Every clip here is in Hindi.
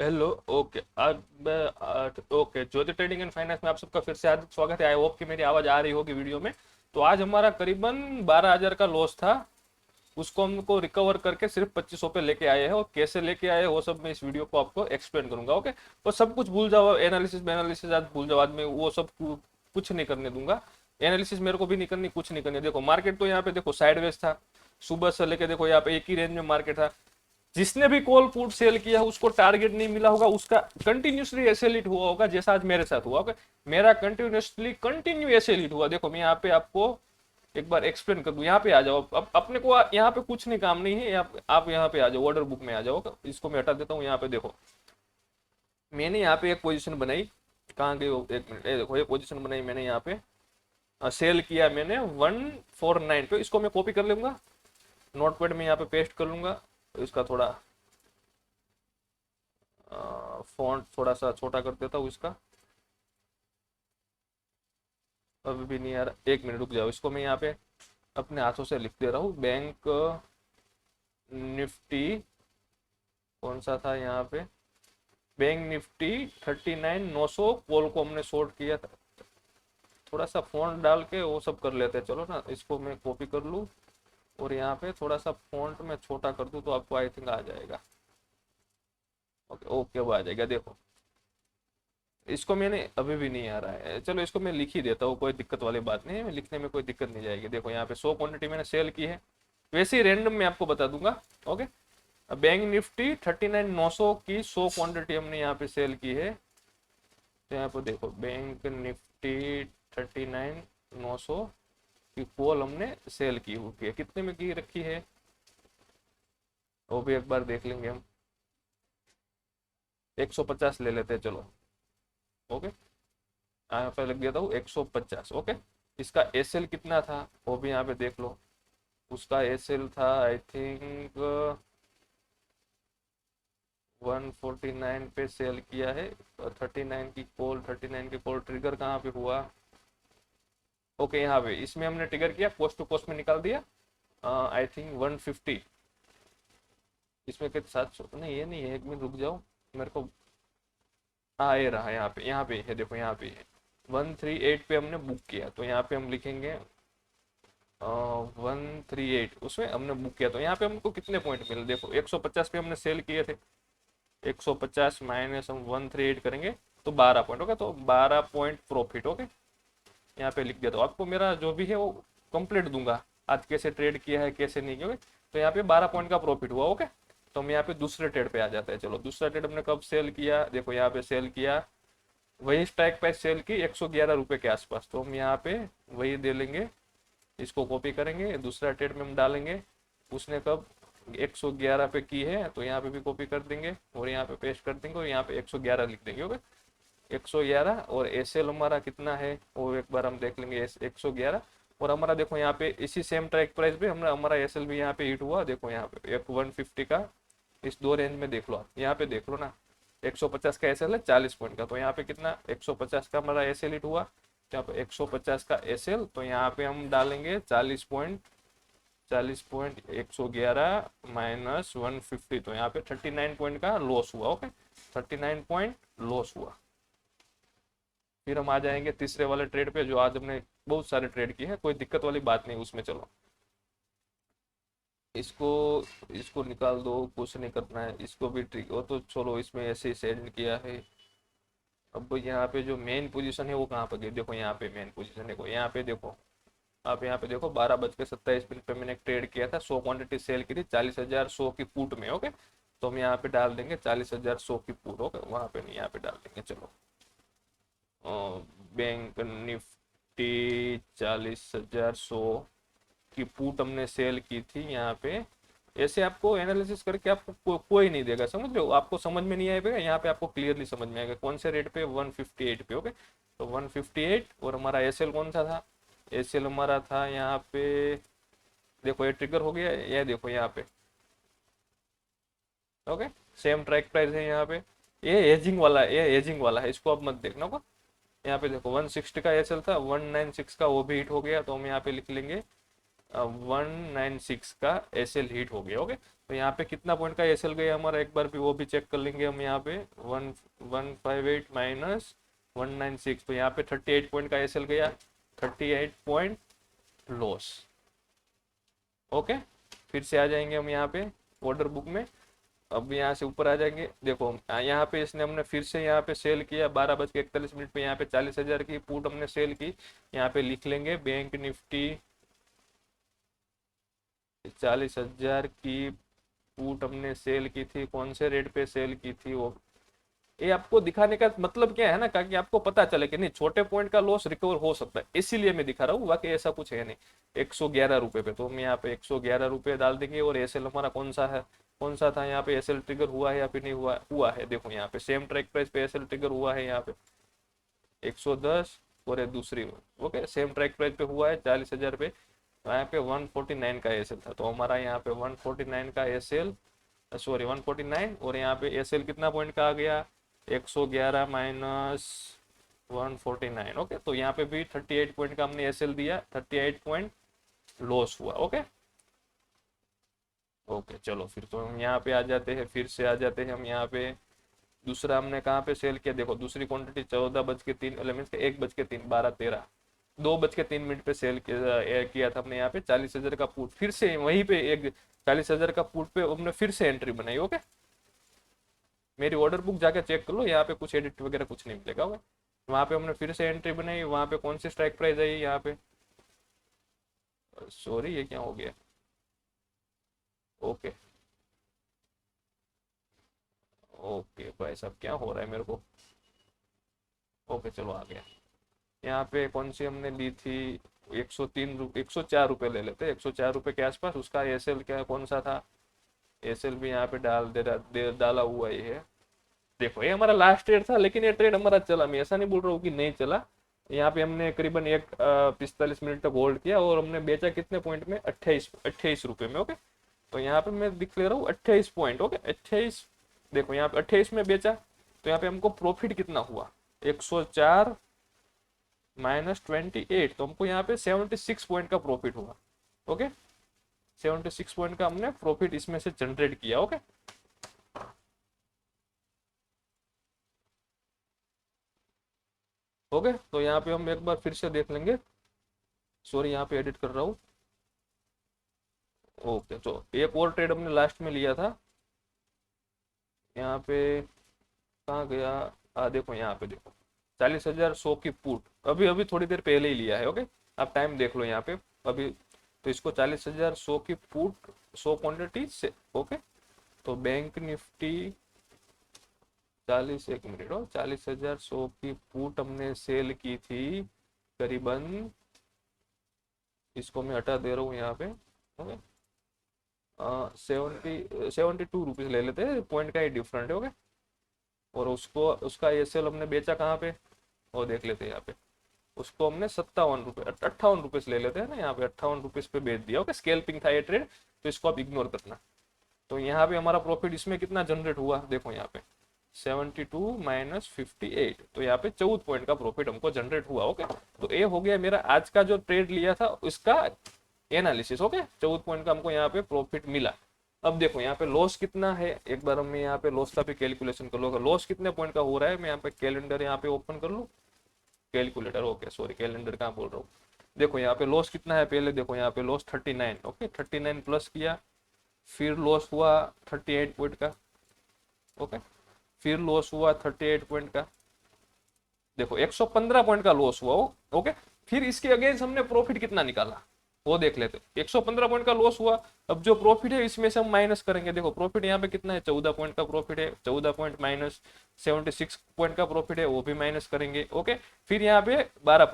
Hello. Okay okay, Jyoti trading and finance में आप सबका फिर से हार्दिक स्वागत है। आई होप कि मेरी आवाज आ रही होगी वीडियो में। तो आज हमारा करीबन 12,000 का लॉस था, उसको हमको रिकवर करके सिर्फ 2500 पे लेके आए हैं। और कैसे लेके आए हैं वो सब मैं इस वीडियो को आपको एक्सप्लेन करूंगा। ओके, तो सब कुछ भूल जाओ, एनालिसिस आज भूल जाओ, आज मैं वो सब कुछ नहीं करने दूंगा। एनालिसिस मेरे को भी नहीं करनी, कुछ नहीं करनी। देखो मार्केट तो यहाँ पे देखो साइडवेज था, सुबह से लेके देखो यहाँ पे एक ही रेंज में मार्केट था। जिसने भी कॉल पुट सेल किया उसको टारगेट नहीं मिला होगा, उसका कंटिन्यूसली ऐसे लीड हुआ होगा जैसा आज मेरे साथ हुआ होगा। मेरा कंटिन्यू ऐसे लीड हुआ। देखो मैं यहाँ पे आपको एक बार एक्सप्लेन कर दूं। यहाँ पे आ जाओ, अब अपने को यहाँ पे कुछ नहीं काम नहीं है। आप यहाँ पे आ जाओ, ऑर्डर बुक में आ जाओ। इसको मैं हटा देता हूँ। यहाँ पे देखो मैंने यहाँ पे एक पोजीशन बनाई। कहाँ गई वो? एक मिनट, ये देखो ये पोजीशन बनाई मैंने यहाँ पे। सेल किया मैंने 149 पे। इसको मैं कॉपी कर लूंगा, नोटपैड में यहाँ पे पेस्ट कर लूंगा। तो इसका थोड़ा फॉन्ट थोड़ा सा छोटा कर देता हूँ इसका। अभी भी नहीं आ रहा, एक मिनट रुक जाओ। इसको मैं यहाँ पे अपने हाथों से लिख दे रहा हूँ। बैंक निफ्टी कौन सा था यहाँ पे? बैंक निफ्टी 39,900 कॉल को हमने शॉर्ट किया था। थोड़ा सा फॉन्ट डाल के वो सब कर लेते हैं, चलो ना। इसको मैं कॉपी कर लूँ और यहाँ पे थोड़ा सा फॉन्ट में छोटा कर दूँ तो आपको आई थिंक आ जाएगा। ओके ओके, वो आ जाएगा। देखो इसको मैंने अभी भी नहीं आ रहा है, चलो इसको मैं लिख ही देता हूँ, कोई दिक्कत वाली बात नहीं है, लिखने में कोई दिक्कत नहीं जाएगी। देखो यहाँ पे 100 क्वांटिटी मैंने सेल की है, वैसे ही रैंडम मैं आपको बता दूंगा। ओके, बैंक निफ्टी 39,900 की 100 क्वांटिटी हमने यहाँ पे सेल की है। तो यहाँ पे देखो बैंक निफ्टी 39,900 की कॉल हमने सेल की हुई है। कितने में की रखी है वो भी एक बार देख लेंगे हम। 150 ले लेते हैं, चलो। ओके, यहाँ पे लिख देता हूँ 150। ओके, इसका एसएल कितना था वो भी यहाँ पे देख लो। उसका एसएल था आई थिंक 149 पे सेल किया है। 39 की कॉल ट्रिगर कहाँ पे हुआ? ओके, यहाँ पे इसमें हमने ट्रिगर किया, कोस्ट टू कोस्ट में निकाल दिया। I think 150। इसमें के 700 नहीं, ये नहीं है, एक मिनट रुक जाओ मेरे को। हाँ ये रहा, यहाँ पे है, देखो यहाँ पे है। 138 पे हमने बुक किया, तो यहाँ पे हम लिखेंगे 138 उसमें हमने बुक किया। तो यहाँ पे हमको कितने पॉइंट मिले? देखो 150 पे हमने सेल किए थे, 150 माइनस हम 138 करेंगे तो 12 पॉइंट। ओके, तो 12 पॉइंट प्रॉफिट। ओके, यहाँ पे लिख दिया। तो आपको मेरा जो भी है वो कंप्लीट दूंगा, आज कैसे ट्रेड किया है कैसे नहीं किया। तो यहाँ पे 12 पॉइंट का प्रॉफिट हुआ। ओके, तो हम यहाँ पे दूसरे ट्रेड पे आ जाते हैं। चलो दूसरा ट्रेड हमने कब सेल किया? देखो यहाँ पे सेल किया, वही स्ट्राइक प्राइस सेल की 111 रुपए के आसपास। तो हम यहाँ पे वही दे लेंगे, इसको कॉपी करेंगे, दूसरा ट्रेड में हम डालेंगे। उसने कब 111 पे की है तो यहाँ पे भी कॉपी कर देंगे और यहाँ पे पेस्ट कर देंगे और यहाँ पे 111 लिख देंगे। ओके, 111। और एसएल हमारा कितना है वो एक बार हम देख लेंगे, 111। और हमारा देखो यहाँ पे इसी सेम ट्रैक प्राइस पे हमारा एसएल भी यहाँ पे हिट हुआ। देखो यहाँ पे एक 150 का, इस दो रेंज में देख लो आप, यहाँ पे देख लो ना। 150 का एसएल है 40 पॉइंट का, तो यहाँ पे कितना 150 का हमारा एसएल हिट हुआ। तो यहाँ पे 150 का एसएल, तो यहाँ पे हम डालेंगे 40 पॉइंट, 111 माइनस 150। तो यहाँ पे 39 पॉइंट का लॉस हुआ। ओके, 39 पॉइंट लॉस हुआ। फिर हम आ जाएंगे तीसरे वाले ट्रेड पे, जो आज हमने बहुत सारे ट्रेड किए हैं, कोई दिक्कत वाली बात नहीं उसमें। चलो इसको इसको निकाल दो, कुछ नहीं करना है। इसको भी ट्रिक वो तो चलो, इसमें ऐसे ही सेंड किया है। अब यहाँ पे जो मेन पोजीशन है वो कहाँ पर गई? देखो यहाँ पे मेन पोजीशन देखो, यहाँ पे देखो आप, यहाँ पे देखो 12:27 पे मैंने एक ट्रेड किया था, 100 क्वांटिटी सेल की थी 40,100 की पुट में। ओके, तो हम यहाँ पे डाल देंगे 40,100 की पुट। ओके, वहां पे नहीं, यहाँ पे डाल देंगे। चलो बैंक निफ्टी 40,100 की पुट हमने सेल की थी यहाँ पे। ऐसे आपको एनालिसिस करके आपको कोई नहीं देगा, समझ लो। आपको समझ में नहीं आएगा, यहाँ पे आपको क्लियरली समझ में आएगा कौन से रेट पे, 158 पे। ओके, तो 158। और हमारा एसएल कौन सा था? एसएल हमारा था यहाँ पे, देखो ये ट्रिगर हो गया, ये देखो यहाँ पे। ओके, सेम ट्रैक प्राइस है यहाँ पे। ये एजिंग वाला, ये एजिंग वाला है, इसको अब मत देखना को। यहाँ पे देखो 160 का एसएल था, 196 का वो भी हिट हो गया। तो हम यहाँ पे लिख लेंगे 196 का एसएल हिट हो गया। ओके, तो यहाँ पे कितना पॉइंट का एसएल गया हमारा, एक बार भी वो भी चेक कर लेंगे हम। यहाँ पे 158 माइनस 196, तो यहाँ पे 38 पॉइंट का एसएल गया, 38 पॉइंट लॉस। ओके, फिर से आ जाएंगे हम यहाँ पे ऑर्डर बुक में। अब यहाँ से ऊपर आ जाएंगे, देखो यहाँ पे इसने हमने फिर से यहाँ पे सेल किया 12:41 पे, यहाँ पे 40,000 की पुट हमने सेल की। यहाँ पे लिख लेंगे बैंक निफ्टी 40,000 की पुट हमने सेल की थी, कौन से रेट पे सेल की थी वो। ये आपको दिखाने का मतलब क्या है ना, कि आपको पता चले कि नहीं छोटे पॉइंट का लॉस रिकवर हो सकता है, इसीलिए मैं दिखा रहा हूँ, बाकी ऐसा कुछ है नहीं। 111 रुपए पे, तो हम यहाँ पे 111 रुपए डाल देंगे। और एसएल हमारा कौन सा है, कौन सा था यहाँ पे, एसएल ट्रिगर हुआ है या फिर नहीं हुआ, हुआ है। देखो यहाँ पे सेम ट्रैक प्राइस पे एसएल ट्रिगर हुआ है यहाँ पे 110, और ये दूसरी, ओके सेम ट्रैक प्राइस पे हुआ है 40,000 पे। यहाँ पे 149 का एसएल था, तो हमारा यहाँ पे 149 का एसएल, सॉरी 149, और यहाँ पे एसएल कितना पॉइंट का आ गया, 111 माइनस 149। ओके, तो यहाँ पे भी 38 पॉइंट का हमने एसएल दिया, 38 पॉइंट लॉस हुआ। ओके ओके, चलो फिर तो हम यहाँ पे आ जाते हैं, फिर से आ जाते हैं हम यहाँ पे। दूसरा हमने कहाँ पे सेल किया, देखो दूसरी क्वांटिटी 14:03, 1:03, 12:13, 2:03 पे सेल किया था हमने यहाँ पे 40,000 का पुट। फिर से वहीं पे एक 40,000 का पुट पे हमने फिर से एंट्री बनाई। ओके, मेरी ऑर्डर बुक जाके चेक कर लो, यहाँ पे कुछ एडिट वगैरह कुछ नहीं मिलेगा। ओके, वहां पे हमने फिर से एंट्री बनाई, वहां पे कौन सी स्ट्राइक प्राइस आई यहाँ पे, सॉरी ये क्या हो गया। ओके ओके भाई साहब, क्या हो रहा है मेरे को। ओके चलो आ गया। यहाँ पे कौन सी हमने ली थी, 103 104 रुपये ले लेते, 104 रुपये के आसपास। उसका एसएल क्या कौन सा था, एसएल भी यहाँ पे डाला हुआ ही है। देखो ये हमारा लास्ट ट्रेड था, लेकिन ये ट्रेड हमारा चला, मैं ऐसा नहीं बोल रहा हूँ कि नहीं चला। यहाँ पे हमने करीबन 45 मिनट तक होल्ड किया, और हमने बेचा कितने पॉइंट में, 28 रुपये में। ओके, तो यहाँ पे मैं दिख ले रहा हूँ 28 पॉइंट। ओके 28, देखो यहाँ पे 28 में बेचा, तो यहाँ पे हमको प्रॉफिट कितना हुआ, 104 माइनस 28, तो हमको यहाँ पे 76 पॉइंट का प्रॉफिट हुआ। ओके, 76 पॉइंट का हमने प्रॉफिट इसमें से जनरेट किया। ओके, ओके, तो यहाँ पे हम एक बार फिर से देख लेंगे, सॉरी यहाँ पे एडिट कर रहा हूँ। ओके, तो एक और ट्रेड हमने लास्ट में लिया था, यहाँ पे कहाँ गया, देखो यहाँ पे देखो 40,100 की पुट, अभी अभी थोड़ी देर पहले ही लिया है। ओके, आप टाइम देख लो यहाँ पे अभी, तो इसको 40,100 की पुट 100 क्वांटिटी से। ओके, तो बैंक निफ्टी 40, एक मिनट हो, 40,100 की पुट हमने सेल की थी करीबन, इसको मैं हटा दे रहा हूँ यहाँ पे। ओके, 72 रुपीज ले लेते हैं, पॉइंट का ही डिफरेंट है। ओके, और उसको उसका एसएल हमने बेचा कहाँ पे, वो देख लेते हैं यहाँ पे। उसको हमने 57 रुपये 58 रुपीज ले लेते हैं ना, यहाँ पे 58 रुपीज पे बेच दिया। ओके, स्केल्पिंग था ये ट्रेड, तो इसको आप इग्नोर करना। तो यहाँ पे हमारा प्रॉफिट इसमें कितना जनरेट हुआ, देखो यहाँ पे 72 माइनस 58, तो यहाँ पे 14 पॉइंट का प्रॉफिट हमको जनरेट हुआ। ओके, तो ये हो गया मेरा आज का जो ट्रेड लिया था उसका एनालिसिस। ओके, 14 पॉइंट का हमको यहाँ पे प्रॉफिट मिला। अब देखो यहाँ पे लॉस कितना है, एक बार हम यहाँ पे लॉस का भी कैलकुलेशन कर लो, लॉस कितने पॉइंट का हो रहा है। मैं यहाँ पे कैलेंडर यहाँ पे ओपन कर लूँ, कैलकुलेटर, ओके सॉरी कैलेंडर कहाँ बोल रहा हूँ। देखो यहाँ पे लॉस कितना है, पहले देखो यहाँ पे लॉस 39। ओके, 39 प्लस किया, फिर लॉस हुआ 38 पॉइंट का। ओके, फिर लॉस हुआ 38 पॉइंट का, देखो 115 पॉइंट का लॉस हुआ। ओके, फिर इसके अगेंस्ट हमने प्रॉफिट कितना निकाला वो देख लेते, 115 पॉइंट का लॉस हुआ। अब जो प्रॉफिट है इसमें से हम माइनस करेंगे, देखो प्रॉफिट यहाँ पे कितना है, 14 पॉइंट का प्रॉफिट है, 14 पॉइंट माइनस 76 पॉइंट का प्रॉफिट है, वो भी माइनस करेंगे। ओके, फिर यहाँ पे 12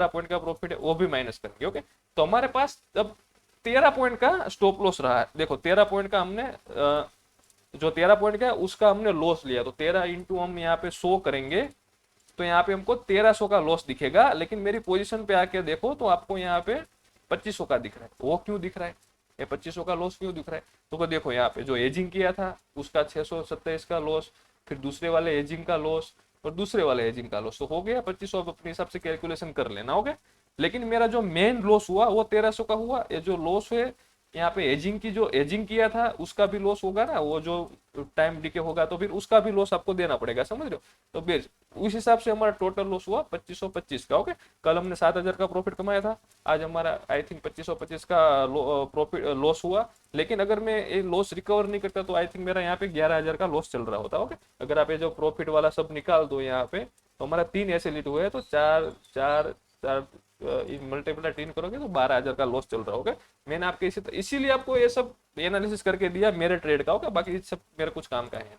पॉइंट का प्रॉफिट है, वो भी माइनस करेंगे। ओके, तो हमारे पास अब 13 पॉइंट का स्टॉप लॉस रहा है। देखो 13 पॉइंट का हमने जो 13 पॉइंट का उसका हमने लॉस लिया, तो 13 इंटू हम यहाँ पे 100 करेंगे, तो यहाँ पे हमको 1300 का लॉस दिखेगा। लेकिन मेरी पोजीशन पे आके देखो तो आपको यहाँ पे 2500 का दिख रहा है। वो क्यों दिख रहा है, ये 2500 का लॉस क्यों दिख रहा है, तो देखो यहाँ पे जो एजिंग किया था उसका 627 का लॉस, फिर दूसरे वाले एजिंग का लॉस और दूसरे वाले एजिंग का लॉस, तो हो गया 2500। अपने हिसाब से कैलकुलेशन कर लेना। ओके, लेकिन मेरा जो मेन लॉस हुआ वो 1300 का हुआ। ये जो लॉस है यहाँ पे एजिंग की, जो एजिंग किया था उसका भी लॉस होगा ना, वो जो टाइम डिके होगा तो फिर उसका भी लॉस आपको देना पड़ेगा, समझ रहे हो। तो फिर उस हिसाब से हमारा टोटल लॉस हुआ 2525 का। ओके, कल हमने 7000 का प्रॉफिट कमाया था, आज हमारा आई थिंक 2525 का प्रॉफिट लॉस हुआ। लेकिन अगर मैं ये लॉस रिकवर नहीं करता तो आई थिंक मेरा यहाँ पे 11000 का लॉस चल रहा होता। ओके, अगर आप ये जो प्रॉफिट वाला सब निकाल दो यहाँ पे, तो हमारा 3 ऐसे लीट हुए, तो चार चार चार मल्टीप्लाई 3 करोगे तो 12000 का लॉस चल रहा होगा। मैंने आपके इसीलिए आपको ये सब एनालिसिस करके दिया मेरे ट्रेड का। ओके, बाकी सब मेरे कुछ काम का है।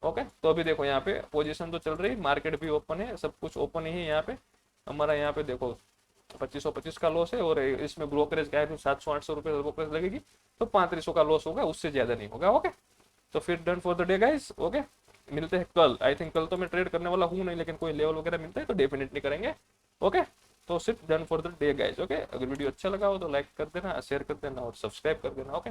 ओके, तो अभी देखो यहाँ पे पोजीशन तो चल रही, मार्केट भी ओपन है, सब कुछ ओपन ही है यहाँ पे हमारा। यहाँ पे देखो 2525 का लॉस है, और इसमें ब्रोकरेज क्या है 700-800 रुपये ब्रोकरेज लगेगी, तो 3500 का लॉस होगा, उससे ज्यादा नहीं होगा। ओके, तो फिर done for the day guys. Okay, मिलते हैं कल। आई थिंक कल तो मैं ट्रेड करने वाला हूँ नहीं, लेकिन कोई लेवल वगैरह मिलता है तो डेफिनेटली करेंगे। ओके, तो सिर्फ done for the day guys. Okay, अगर वीडियो अच्छा लगा हो तो लाइक कर देना, शेयर कर देना और सब्सक्राइब कर देना। ओके।